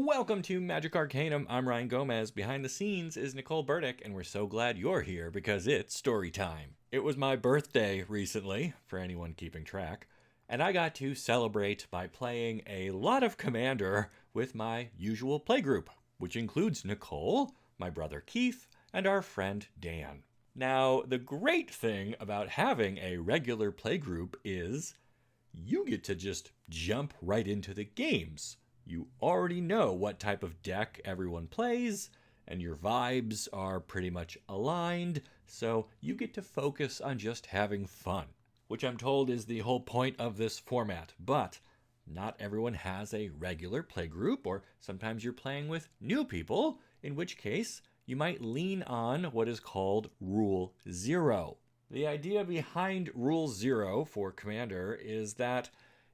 Welcome to Magic Arcanum. I'm Ryan Gomez. Behind the scenes is Nicole Burdick, and we're so glad you're here because it's story time. It was my birthday recently, for anyone keeping track, and I got to celebrate by playing a lot of Commander with my usual playgroup, which includes Nicole, my brother Keith, and our friend Dan. Now, the great thing about having a regular playgroup is you get to just jump right into the games. You already know what type of deck everyone plays, and your vibes are pretty much aligned, so you get to focus on just having fun, which I'm told is the whole point of this format. But not everyone has a regular playgroup, or sometimes you're playing with new people, in which case you might lean on what is called Rule Zero. The idea behind Rule Zero for Commander is that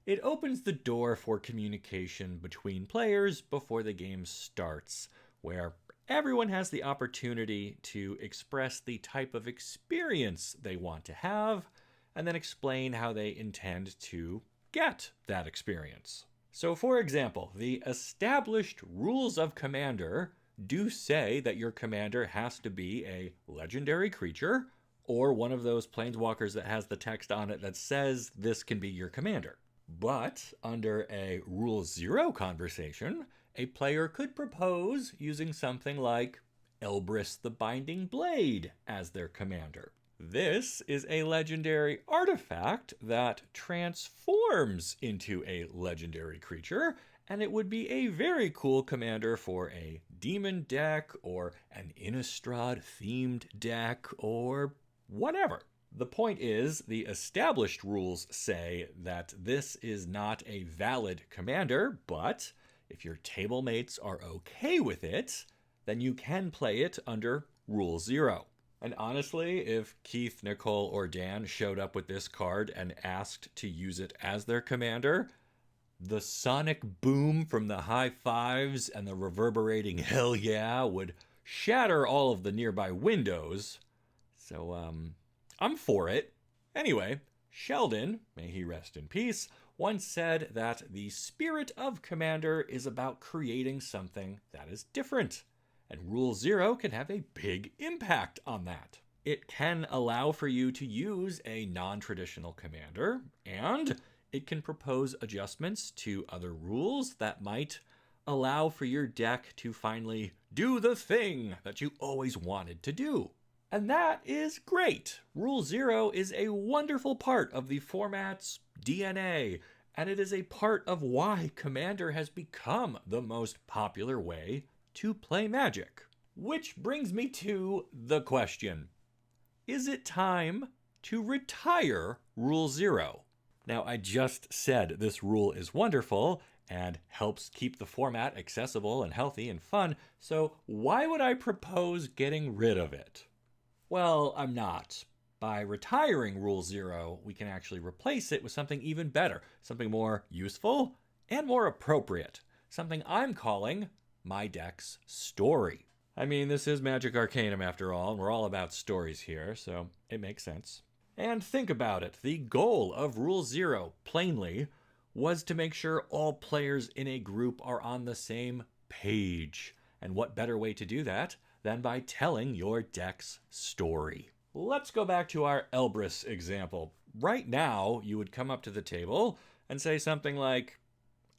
it opens the door for communication between players before the game starts, where everyone has the opportunity to express the type of experience they want to have, and then explain how they intend to get that experience. So, for example, the established rules of Commander do say that your commander has to be a legendary creature, or one of those planeswalkers that has the text on it that says this can be your commander. But under a Rule Zero conversation, a player could propose using something like Elbrus the Binding Blade as their commander. This is a legendary artifact that transforms into a legendary creature, and it would be a very cool commander for a demon deck or an Innistrad themed deck or whatever. The point is, the established rules say that this is not a valid commander, but if your table mates are okay with it, then you can play it under Rule Zero. And honestly, if Keith, Nicole, or Dan showed up with this card and asked to use it as their commander, the sonic boom from the high fives and the reverberating hell yeah would shatter all of the nearby windows. So, I'm for it. Anyway, Sheldon, may he rest in peace, once said that the spirit of Commander is about creating something that is different, and Rule Zero can have a big impact on that. It can allow for you to use a non-traditional commander, and it can propose adjustments to other rules that might allow for your deck to finally do the thing that you always wanted to do. And that is great. Rule Zero is a wonderful part of the format's DNA, and it is a part of why Commander has become the most popular way to play Magic. Which brings me to the question: is it time to retire Rule Zero? Now, I just said this rule is wonderful and helps keep the format accessible and healthy and fun, so why would I propose getting rid of it? Well, I'm not. By retiring Rule Zero, we can actually replace it with something even better, something more useful and more appropriate, something I'm calling my deck's story. I mean, this is Magic Arcanum after all, and we're all about stories here, so it makes sense. And think about it. The goal of Rule Zero, plainly, was to make sure all players in a group are on the same page. And what better way to do that than by telling your deck's story? Let's go back to our Elbrus example. Right now, you would come up to the table and say something like,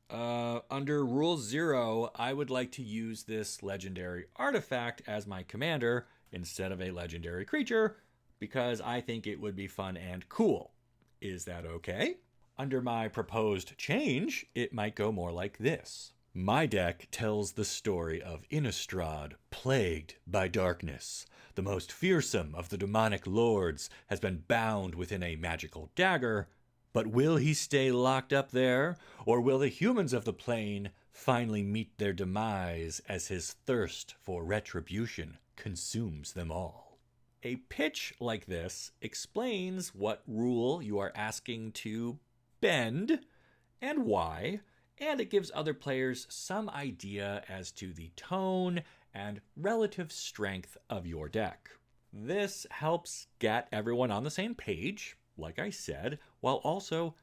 under Rule Zero, I would like to use this legendary artifact as my commander instead of a legendary creature because I think it would be fun and cool. Is that okay? Under my proposed change, it might go more like this. My deck tells the story of Innistrad, plagued by darkness. The most fearsome of the demonic lords has been bound within a magical dagger, but will he stay locked up there, or will the humans of the plane finally meet their demise as his thirst for retribution consumes them all? A pitch like this explains what rule you are asking to bend and why, and it gives other players some idea as to the tone and relative strength of your deck. This helps get everyone on the same page, like I said, while also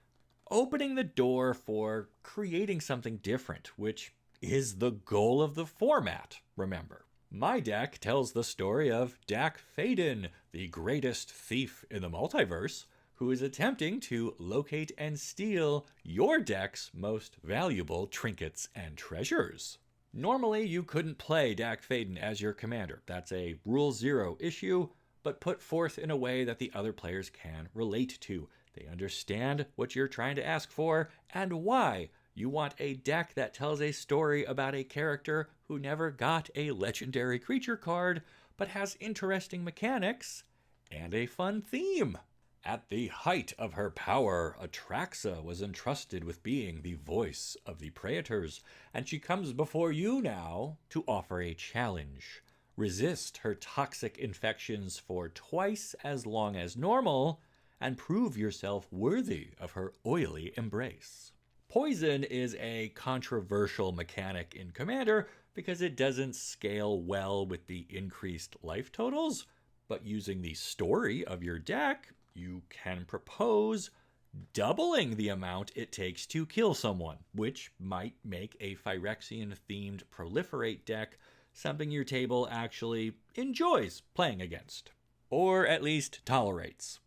opening the door for creating something different, which is the goal of the format, remember. My deck tells the story of Dack Fayden, the greatest thief in the multiverse, who is attempting to locate and steal your deck's most valuable trinkets and treasures. Normally, you couldn't play Dack Fayden as your commander. That's a Rule 0 issue, but put forth in a way that the other players can relate to. They understand what you're trying to ask for and why. You want a deck that tells a story about a character who never got a legendary creature card, but has interesting mechanics and a fun theme. At the height of her power, Atraxa was entrusted with being the voice of the Praetors, and she comes before you now to offer a challenge. Resist her toxic infections for twice as long as normal, and prove yourself worthy of her oily embrace. Poison is a controversial mechanic in Commander because it doesn't scale well with the increased life totals, but using the story of your deck, you can propose doubling the amount it takes to kill someone, which might make a Phyrexian-themed Proliferate deck something your table actually enjoys playing against, or at least tolerates.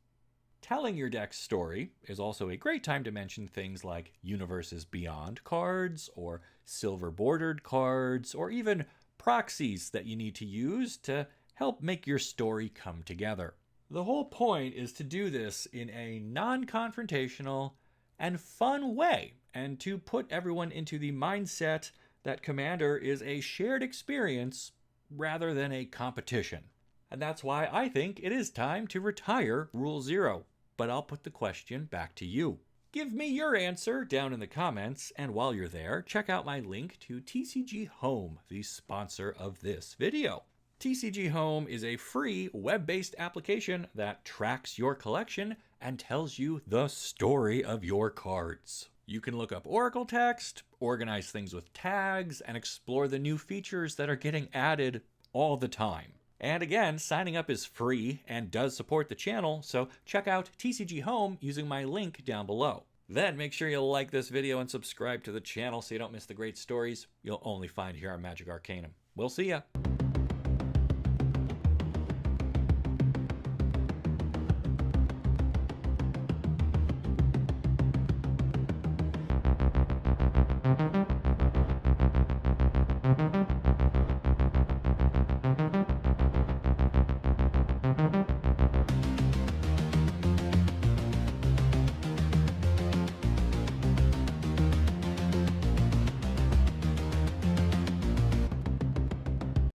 Telling your deck's story is also a great time to mention things like Universes Beyond cards, or silver-bordered cards, or even proxies that you need to use to help make your story come together. The whole point is to do this in a non-confrontational and fun way, and to put everyone into the mindset that Commander is a shared experience rather than a competition. And that's why I think it is time to retire Rule 0. But I'll put the question back to you. Give me your answer down in the comments, and while you're there, check out my link to TCG Home, the sponsor of this video. TCG Home is a free web-based application that tracks your collection and tells you the story of your cards. You can look up Oracle text, organize things with tags, and explore the new features that are getting added all the time. And again, signing up is free and does support the channel, so check out TCG Home using my link down below. Then make sure you like this video and subscribe to the channel so you don't miss the great stories you'll only find here on Magic Arcanum. We'll see ya!